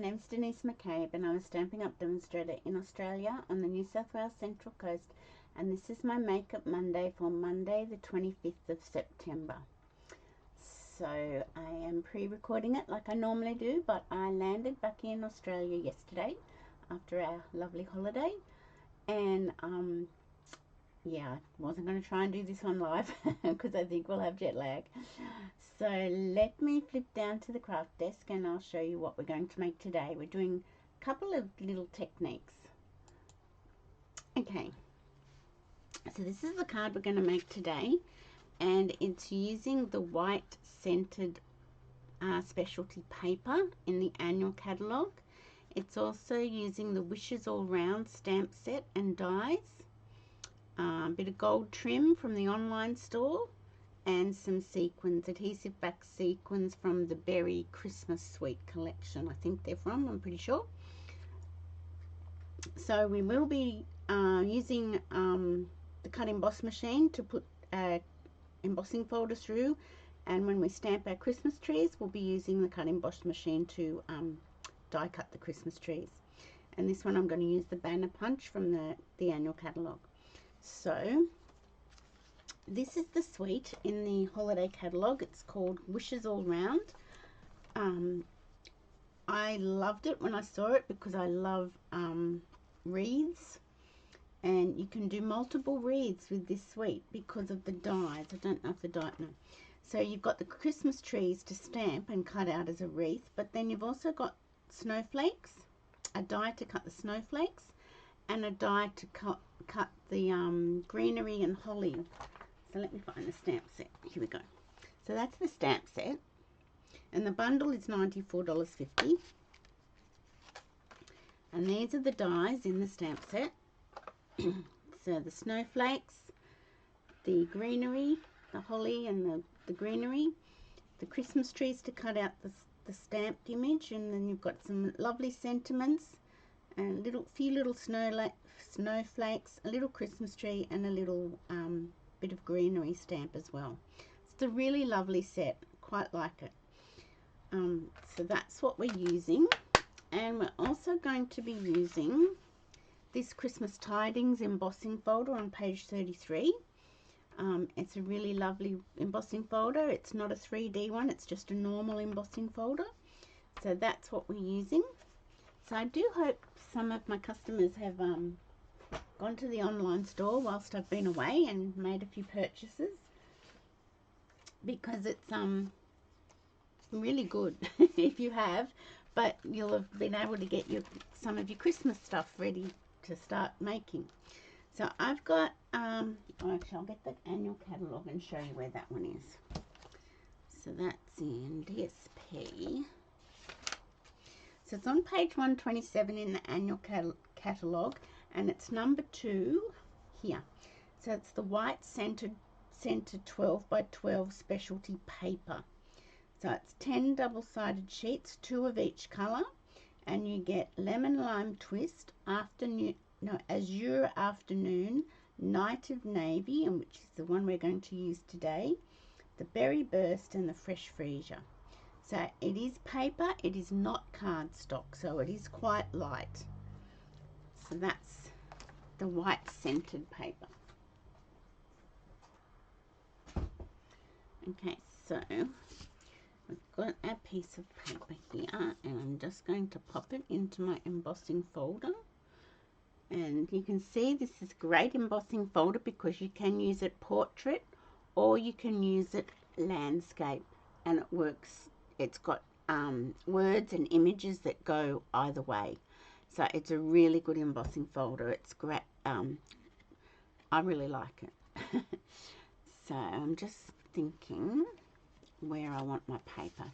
name's Denise McCabe and I'm a Stampin' Up! Demonstrator in Australia on the New South Wales Central Coast, and this is my Makeup Monday for Monday the 25th of September. So I am pre-recording it like I normally do, but I landed back in Australia yesterday after our lovely holiday, and yeah, I wasn't going to try and do this one live because I think we'll have jet lag. So let me flip down to the craft desk and I'll show you what we're going to make today. We're doing a couple of little techniques. Okay, so this is the card we're going to make today, and it's using the white scented specialty paper in the annual catalogue. It's also using the Wishes All Round stamp set and dies, a bit of gold trim from the online store, and some sequins, adhesive back sequins from the Berry Christmas Suite collection. I think they're from, I'm pretty sure. So we will be using the cut emboss machine to put a embossing folder through, and when we stamp our Christmas trees we'll be using the cut emboss machine to die cut the Christmas trees. And this one I'm going to use the banner punch from the annual catalogue. So this is the suite in the holiday catalogue. It's called Wishes All Round. I loved it when I saw it because I love wreaths, and you can do multiple wreaths with this suite because of the dies. I don't know if the die, no. So you've got the Christmas trees to stamp and cut out as a wreath, but then you've also got snowflakes, a die to cut the snowflakes, and a die to cut the greenery and holly. So let me find the stamp set. Here we go. So that's the stamp set, and the bundle is $94.50. And these are the dies in the stamp set. So the snowflakes, the greenery, the holly and the greenery, the Christmas trees to cut out the stamped image, and then you've got some lovely sentiments and few little snowflakes, a little Christmas tree, and a little bit of greenery stamp as well. It's a really lovely set, quite like it. So that's what we're using, and we're also going to be using this Christmas Tidings embossing folder on page 33. It's a really lovely embossing folder. It's not a 3D one, it's just a normal embossing folder. So that's what we're using. So I do hope some of my customers have gone to the online store whilst I've been away and made a few purchases, because it's really good if you have, but you'll have been able to get some of your Christmas stuff ready to start making. So I've got actually I'll get the annual catalogue and show you where that one is. So that's in DSP. So it's on page 127 in the annual catalogue, and it's number 2 here. So it's the white centered 12 by 12 specialty paper. So it's 10 double-sided sheets, 2 of each colour, and you get Lemon Lime Twist, Azure Afternoon, Night of Navy, and which is the one we're going to use today, the Berry Burst, and the Fresh Freesia. So it is paper, it is not cardstock, so it is quite light. So that's the white scented paper. Okay, so we've got our piece of paper here, and I'm just going to pop it into my embossing folder. And you can see this is a great embossing folder because you can use it portrait or you can use it landscape, and it works. It's got words and images that go either way. So it's a really good embossing folder. It's great. I really like it. So I'm just thinking where I want my paper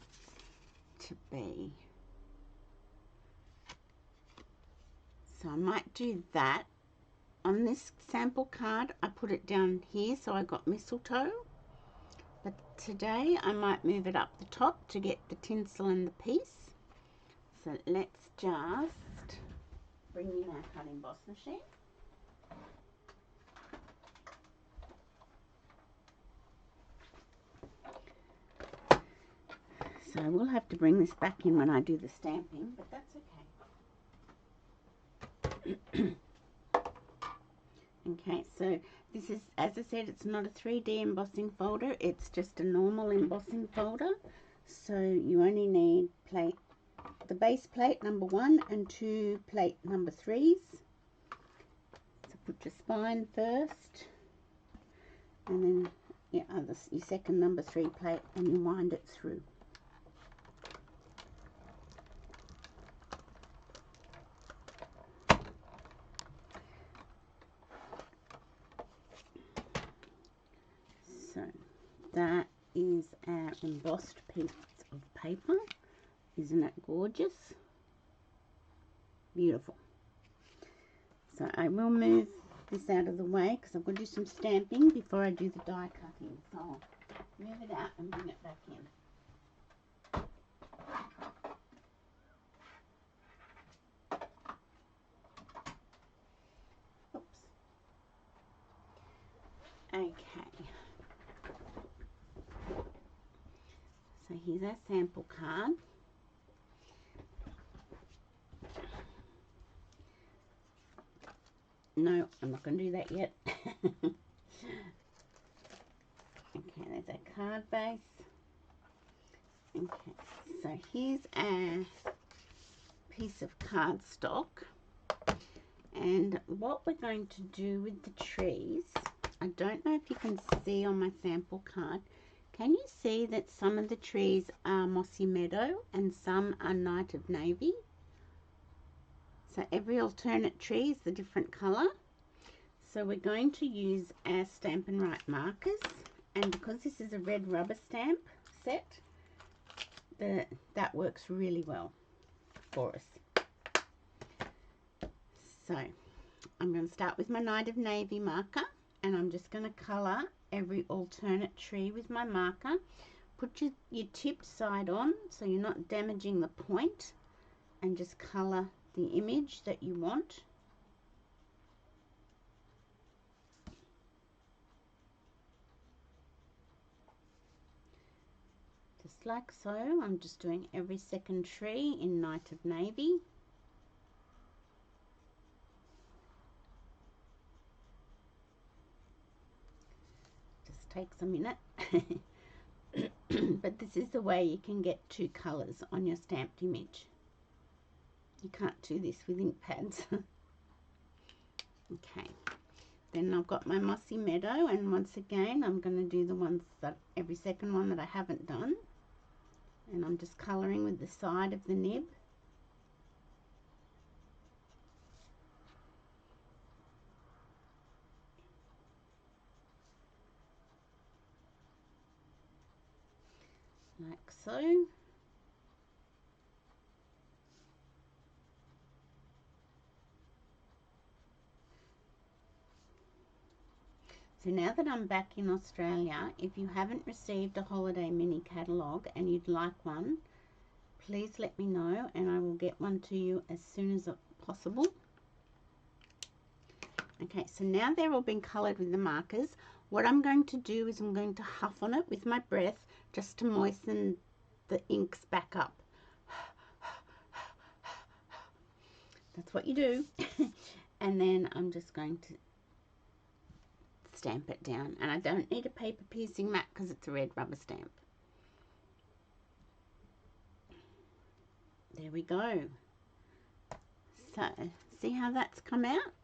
to be. So I might do that. On this sample card I put it down here, so I got mistletoe. But today I might move it up the top to get the tinsel and the piece. So let's just bring in our cut emboss machine. So I will have to bring this back in when I do the stamping, but that's okay. Okay, so this is, as I said, it's not a 3D embossing folder, it's just a normal embossing folder. So you only need the base plate number 1 and 2 plate number 3s. So put your spine first, and then your second number 3 plate, and you wind it through. So that is our embossed piece of paper. Isn't it gorgeous? Beautiful. So I will move this out of the way because I'm going to do some stamping before I do the die cutting. So I'll move it out and bring it back in. Oops. Okay. So here's our sample card. No, I'm not going to do that yet. Okay, there's our card base. Okay, so here's our piece of cardstock. And what we're going to do with the trees, I don't know if you can see on my sample card. Can you see that some of the trees are mossy meadow and some are night of navy? So every alternate tree is a different colour. So we're going to use our Stampin' Write markers, and because this is a red rubber stamp set, that works really well for us. So I'm going to start with my night of navy marker, and I'm just going to colour every alternate tree with my marker. Put your tip side on so you're not damaging the point, and just colour the image that you want. Just like so. I'm just doing every second tree in night of navy. Just takes a minute. But this is the way you can get 2 colours on your stamped image. You can't do this with ink pads. Okay, then I've got my mossy meadow, and once again I'm going to do the ones that every second one that I haven't done, and I'm just colouring with the side of the nib. Like so. So now that I'm back in Australia, if you haven't received a holiday mini catalogue and you'd like one, please let me know and I will get one to you as soon as possible. Okay, so now they're all been coloured with the markers. What I'm going to do is I'm going to huff on it with my breath just to moisten the inks back up. That's what you do. And then I'm just going to stamp it down, and I don't need a paper piercing mat because it's a red rubber stamp. There we go. So see how that's come out?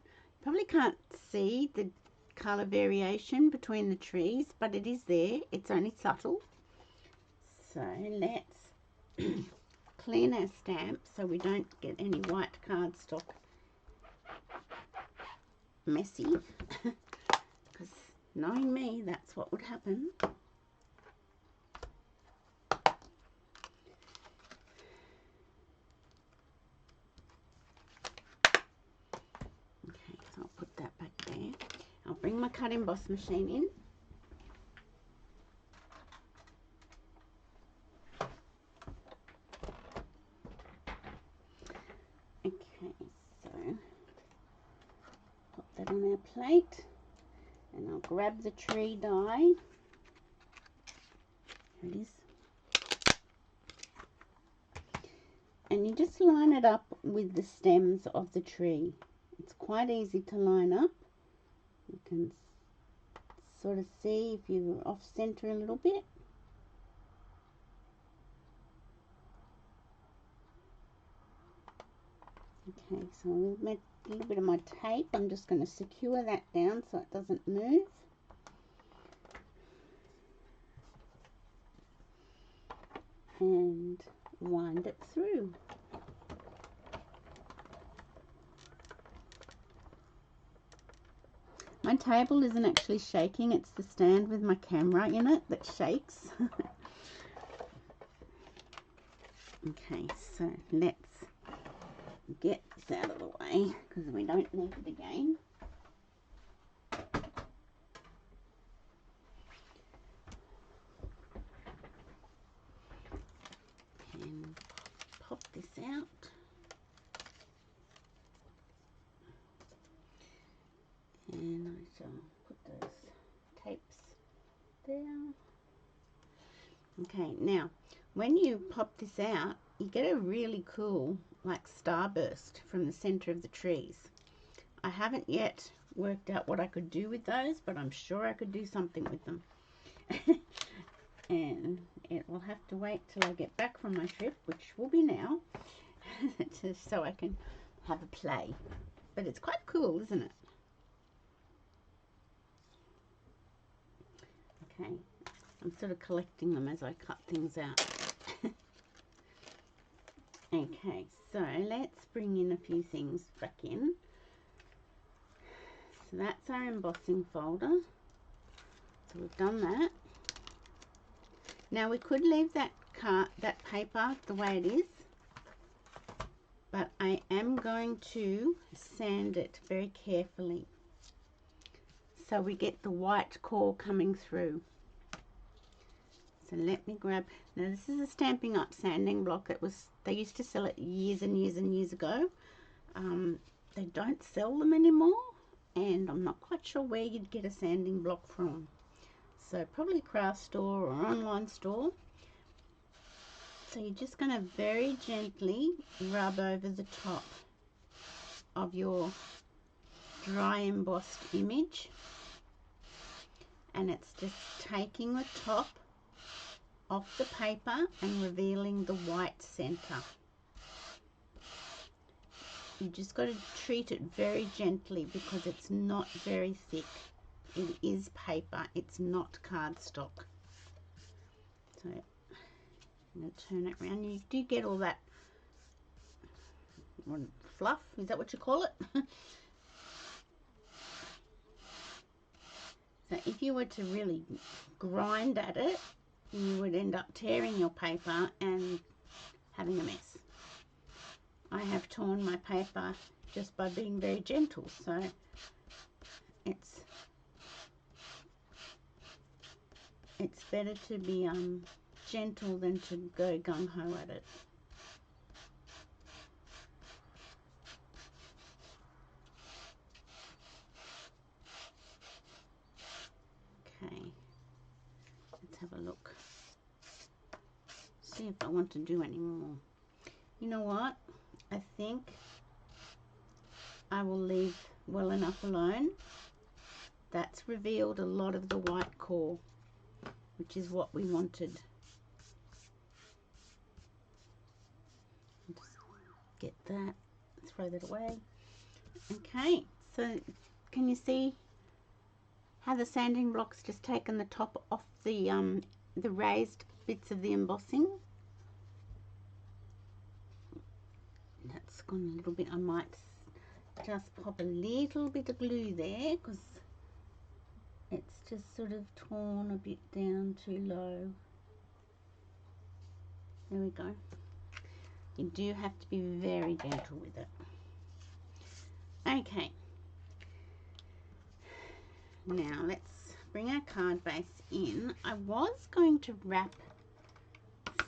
Probably can't see the colour variation between the trees, but it is there. It's only subtle. So let's clean our stamp so we don't get any white cardstock messy. Because knowing me, that's what would happen. Okay, so I'll put that back there. I'll bring my cut emboss machine in. Okay, so pop that on our plate, and I'll grab the tree die. Here it is. and you just line it up with the stems of the tree. It's quite easy to line up. You can sort of see if you're off center a little bit. Okay, so with a little bit of my tape, I'm just going to secure that down so it doesn't move. And wind it through. My table isn't actually shaking, it's the stand with my camera in it that shakes. Okay, so let's get this out of the way because we don't need it again. And pop this out. And I shall put those tapes there. Okay, now when you pop this out, you get a really cool like starburst from the center of the trees. I haven't yet worked out what I could do with those, but I'm sure I could do something with them. And it will have to wait till I get back from my trip, which will be now, so I can have a play. But it's quite cool, isn't it? Okay, I'm sort of collecting them as I cut things out. Okay, so let's bring in a few things back in. So that's our embossing folder. So we've done that. Now we could leave that paper the way it is, but I am going to sand it very carefully so we get the white core coming through. So let me grab, now this is a Stampin' Up sanding block. They used to sell it years and years and years ago. They don't sell them anymore, and I'm not quite sure where you'd get a sanding block from. So probably craft store or online store. So you're just going to very gently rub over the top of your dry embossed image, and it's just taking the top off the paper and revealing the white center. You just got to treat it very gently because it's not very thick. It is paper, it's not cardstock. So I'm going to turn it around. You do get all that fluff, is that what you call it? So if you were to really grind at it, you would end up tearing your paper and having a mess. I have torn my paper just by being very gentle, so it's better to be gentle than to go gung-ho at it. Okay, let's have a look. See if I want to do any more. You know what? I think I will leave well enough alone. That's revealed a lot of the white core, which is what we wanted. Just get that, throw that away. Okay, so can you see how the sanding block's just taken the top off the raised bits of the embossing? That's gone a little bit. I might just pop a little bit of glue there because it's just sort of torn a bit down too low. There we go. You do have to be very gentle with it. Okay. Now let's bring our card base in. I was going to wrap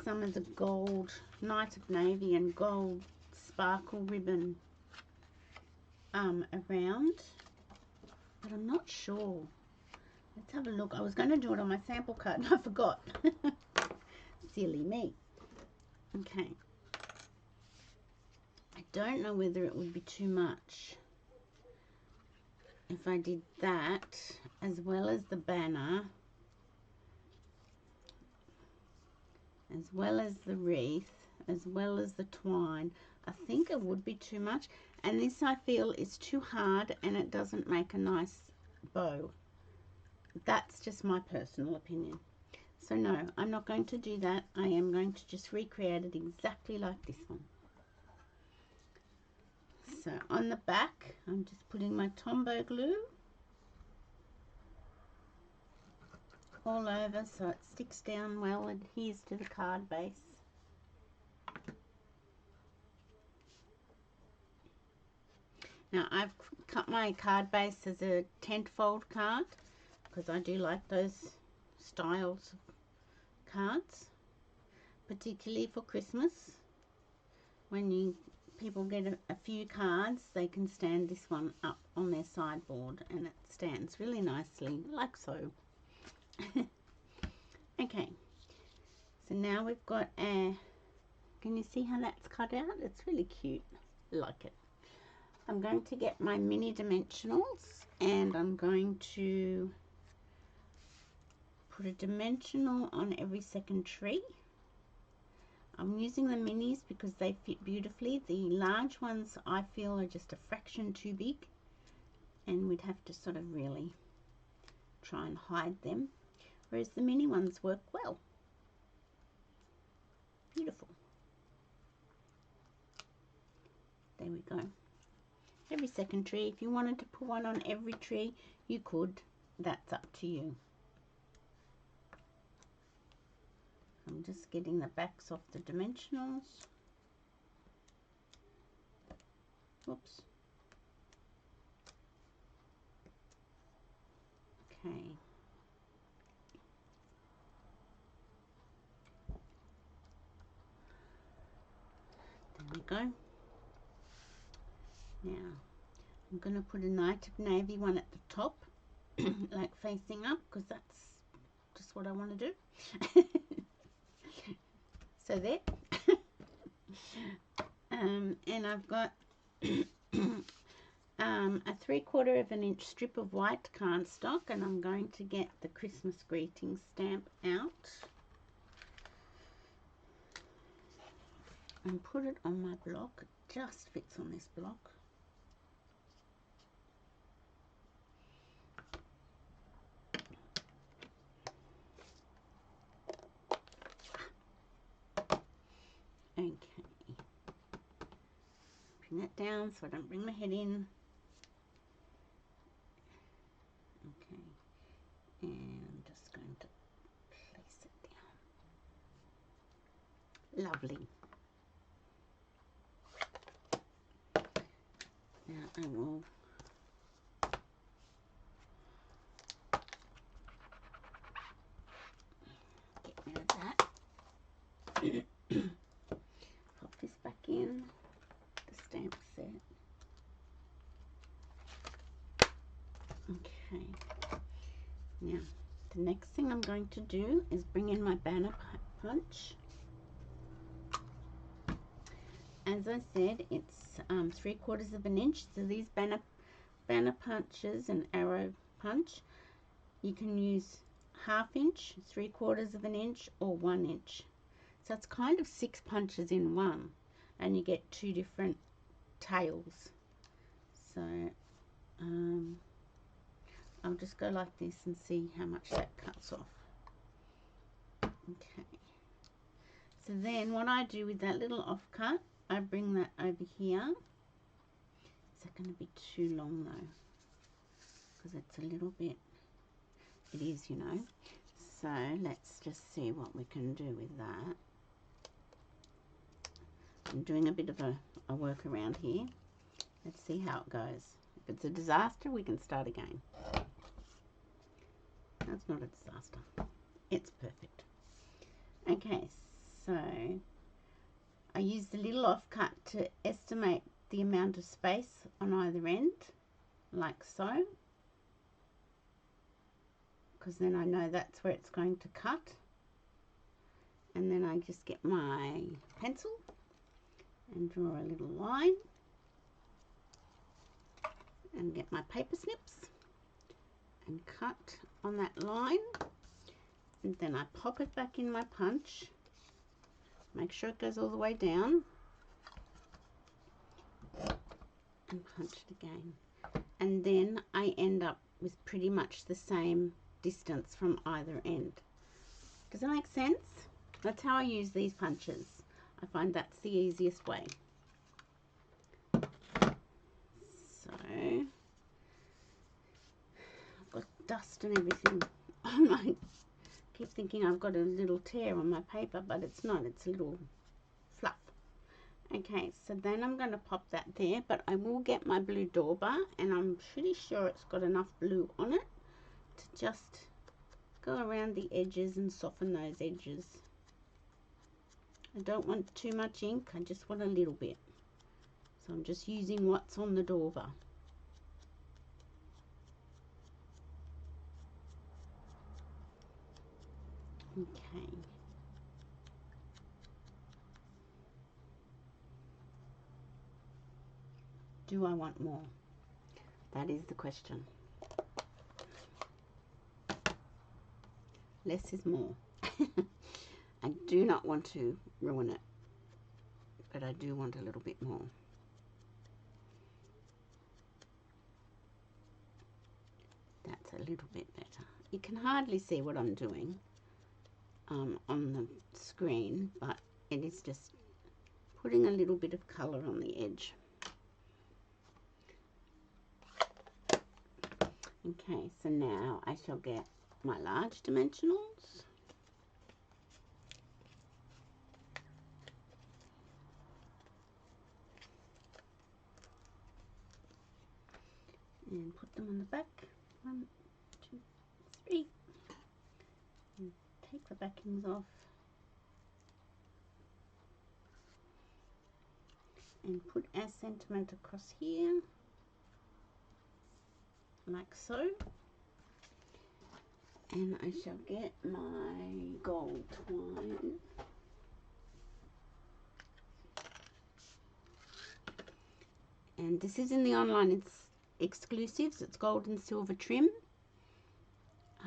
some of the gold Night of Navy and gold sparkle ribbon around, but I'm not sure. Let's have a look. I was going to do it on my sample card and I forgot. Silly me. Okay. don't know whether it would be too much if I did that as well as the banner, as well as the wreath, as well as the twine. I think it would be too much, and this I feel is too hard and it doesn't make a nice bow. That's just my personal opinion. So no, I'm not going to do that. I am going to just recreate it exactly like this one. So on the back, I'm just putting my Tombow glue all over so it sticks down well and adheres to the card base. Now I've cut my card base as a tent-fold card because I do like those styles of cards, particularly for Christmas. When people get a few cards, they can stand this one up on their sideboard and it stands really nicely, like so. Okay, so now we've got a, can you see how that's cut out? It's really cute, like it. I'm going to get my mini dimensionals and I'm going to put a dimensional on every second tree. I'm using the minis because they fit beautifully. The large ones I feel are just a fraction too big and we'd have to sort of really try and hide them, whereas the mini ones work well. Beautiful. There we go. Every second tree. If you wanted to put one on every tree, you could. That's up to you. I'm just getting the backs off the dimensionals. Whoops. Okay. There we go. Now, I'm going to put a Night of Navy one at the top, like facing up, because that's just what I want to do. So there. And I've got a 3/4 of an inch strip of white cardstock, and I'm going to get the Christmas greeting stamp out and put it on my block. It just fits on this block. Okay, pin it down so I don't bring my head in. Okay, and I'm just going to place it down. Lovely. Now I will get rid of that. Pop this back in, the stamp set. Okay, now the next thing I'm going to do is bring in my banner punch. As I said, it's 3/4 of an inch. So these banner punches and arrow punch, you can use 1/2 inch, 3/4 of an inch, or 1 inch. So it's kind of 6 punches in one, and you get 2 different tails. So I'll just go like this and see how much that cuts off. Okay. So then what I do with that little offcut, I bring that over here. Is that going to be too long though? Because it's a little bit, it is, you know. So let's just see what we can do with that. I'm doing a bit of a workaround here. Let's see how it goes. If it's a disaster, we can start again. That's not a disaster. It's perfect. Okay, so I use the little offcut to estimate the amount of space on either end, like so, because then I know that's where it's going to cut. And then I just get my pencil and draw a little line and get my paper snips and cut on that line, and then I pop it back in my punch, make sure it goes all the way down, and punch it again, and then I end up with pretty much the same distance from either end. Does that make sense? That's how I use these punches. I find that's the easiest way. So I've got dust and everything on my, keep thinking I've got a little tear on my paper, but it's not, it's a little fluff. Okay, so then I'm going to pop that there, but I will get my blue dauber, and I'm pretty sure it's got enough blue on it to just go around the edges and soften those edges. I don't want too much ink, I just want a little bit. So I'm just using what's on the dauber. Okay. Do I want more? That is the question. Less is more. I do not want to ruin it, but I do want a little bit more. That's a little bit better. You can hardly see what I'm doing on the screen, but it is just putting a little bit of colour on the edge. Okay, so now I shall get my large dimensionals. And put them on the back. 1, 2, 3. And take the backings off. And put our sentiment across here. Like so. And I shall get my gold twine. And this is in the online, it's exclusives, it's gold and silver trim.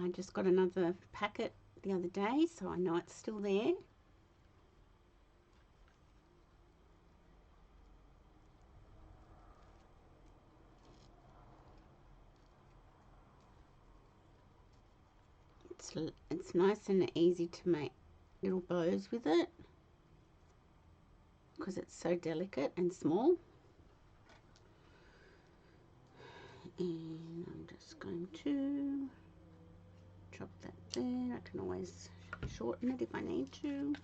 I just got another packet the other day, so I know it's still there. It's nice and easy to make little bows with it because it's so delicate and small. And I'm just going to drop that there. I can always shorten it if I need to.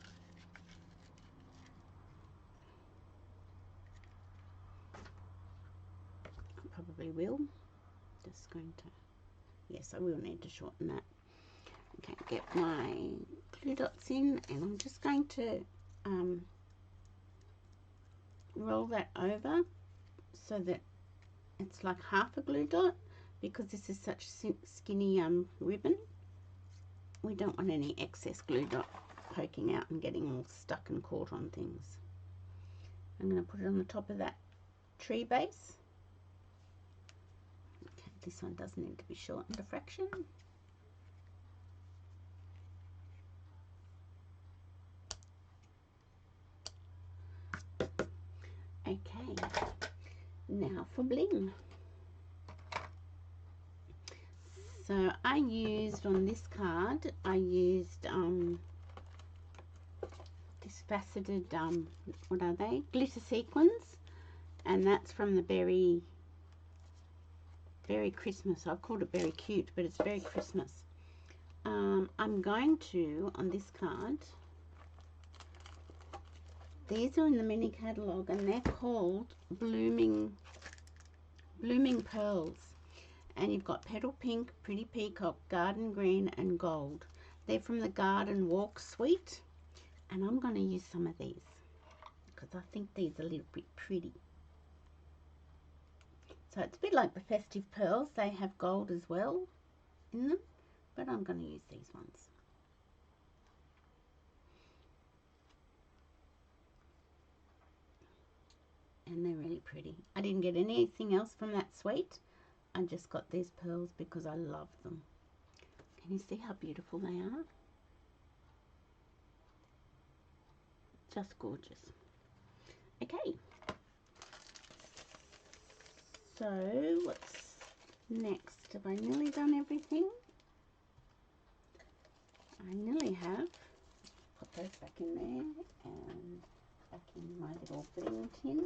I probably will. Just going to, yes, I will need to shorten that. Okay, get my glue dots in, and I'm just going to roll that over so that it's like half a glue dot, because this is such skinny ribbon. We don't want any excess glue dot poking out and getting all stuck and caught on things. I'm going to put it on the top of that tree base. Okay, this one does need to be shortened a fraction. Okay, now for bling. So I used on this card, I used this faceted, what are they? Glitter sequins, and that's from the Berry Christmas. I've called it Berry Cute, but it's Berry Christmas. I'm going to, on this card, these are in the mini catalogue, and they're called Blooming Pearls. And you've got Petal Pink, Pretty Peacock, Garden Green, and Gold. They're from the Garden Walk suite. And I'm going to use some of these because I think these are a little bit pretty. So it's a bit like the Festive Pearls. They have gold as well in them, but I'm going to use these ones. really pretty. I didn't get anything else from that suite. I just got these pearls because I love them. Can you see how beautiful they are? Just gorgeous. Okay. So, what's next? Have I nearly done everything? I nearly have. Put those back in there and back in my little bling tin.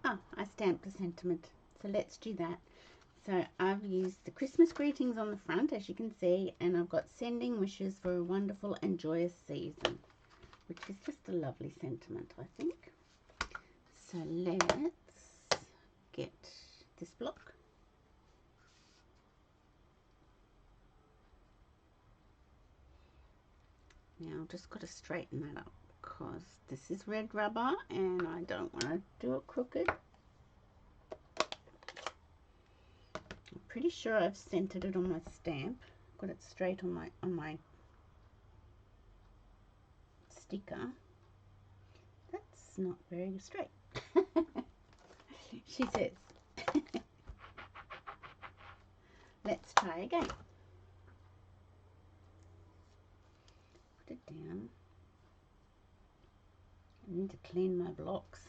Oh, I stamped a sentiment. So let's do that. So I've used the Christmas greetings on the front, as you can see, and I've got sending wishes for a wonderful and joyous season, which is just a lovely sentiment, I think. So let's get this block. Now I've just got to straighten that up because this is red rubber and I don't want to do it crooked. I'm pretty sure I've centered it on my stamp. Got it straight on my sticker. That's not very straight. She says. Let's try again. Put it down. I need to clean my blocks.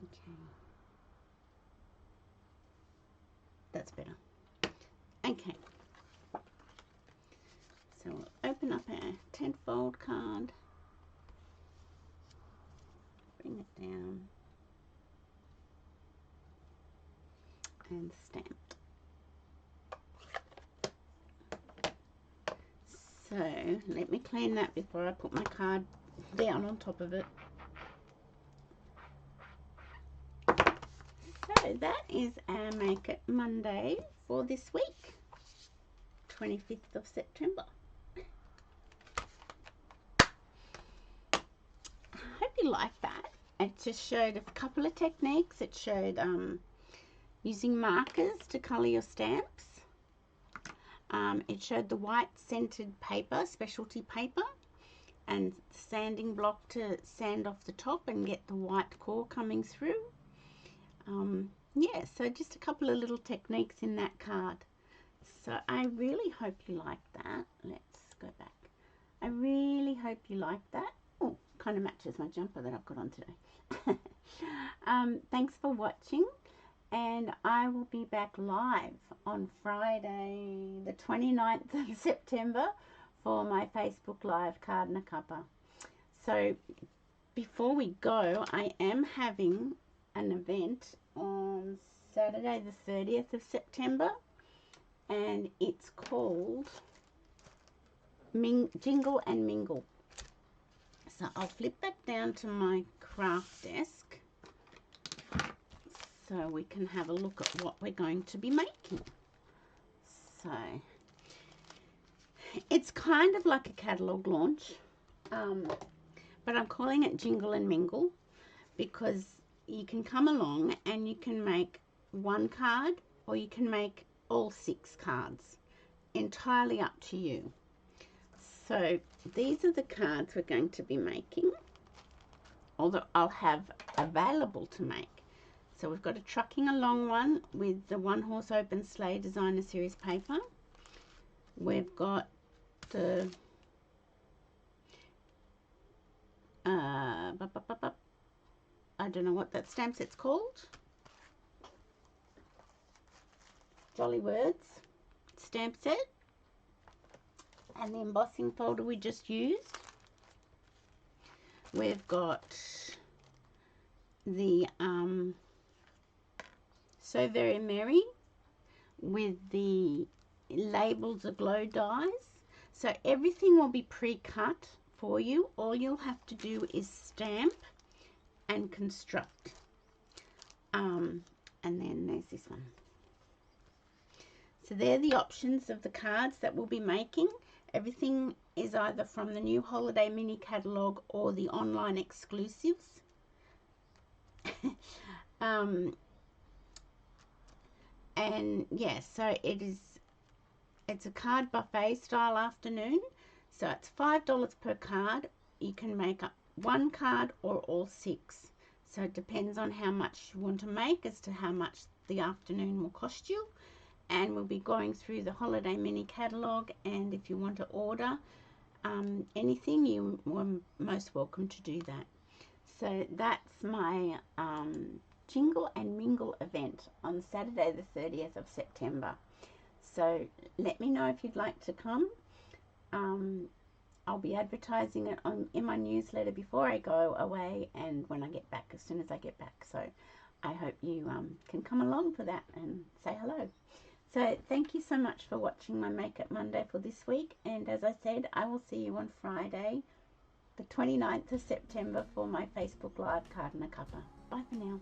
Okay. That's better. Okay. So we'll open up our 10-fold card. Bring it down. And stamped. So let me clean that before I put my card down on top of it. So that is our Make It Monday for this week, 25th of September. I hope you like that. It just showed a couple of techniques. It showed using markers to colour your stamps. It showed the white scented paper, specialty paper, and sanding block to sand off the top and get the white core coming through. Yeah, so just a couple of little techniques in that card. So I really hope you like that. Let's go back. I really hope you like that. Oh, kind of matches my jumper that I've got on today. Thanks for watching, and I will be back live on Friday the 29th of September for my Facebook Live Card and a Cuppa. So before we go, I am having an event on Saturday the 30th of September, and it's called Jingle and Mingle. So I'll flip back down to my craft desk so we can have a look at what we're going to be making. So it's kind of like a catalogue launch, but I'm calling it Jingle and Mingle because you can come along and you can make one card or you can make all 6 cards. Entirely up to you. So these are the cards we're going to be making, although I'll have available to make. So we've got a Trucking Along one with the One Horse Open Sleigh Designer Series paper. We've got the I don't know what that stamp set's called. Jolly Words stamp set. And the embossing folder we just used. We've got the So Very Merry with the Labels Aglow dies. So everything will be pre-cut for you. All you'll have to do is stamp and construct. And then there's this one. So they're the options of the cards that we'll be making. Everything is either from the new holiday mini catalogue or the online exclusives. And yeah, so it's a card buffet style afternoon. So it's $5 per card. You can make up one card or all 6. So it depends on how much you want to make as to how much the afternoon will cost you. And we'll be going through the holiday mini catalogue, and if you want to order anything, you are most welcome to do that. So that's my Jingle and Mingle event on Saturday the 30th of September. So let me know if you'd like to come. I'll be advertising it in my newsletter before I go away and when I get back, as soon as I get back. So I hope you can come along for that and say hello. So thank you so much for watching my Make It Monday for this week. And as I said, I will see you on Friday, the 29th of September, for my Facebook Live Card and a Cuppa. Bye for now.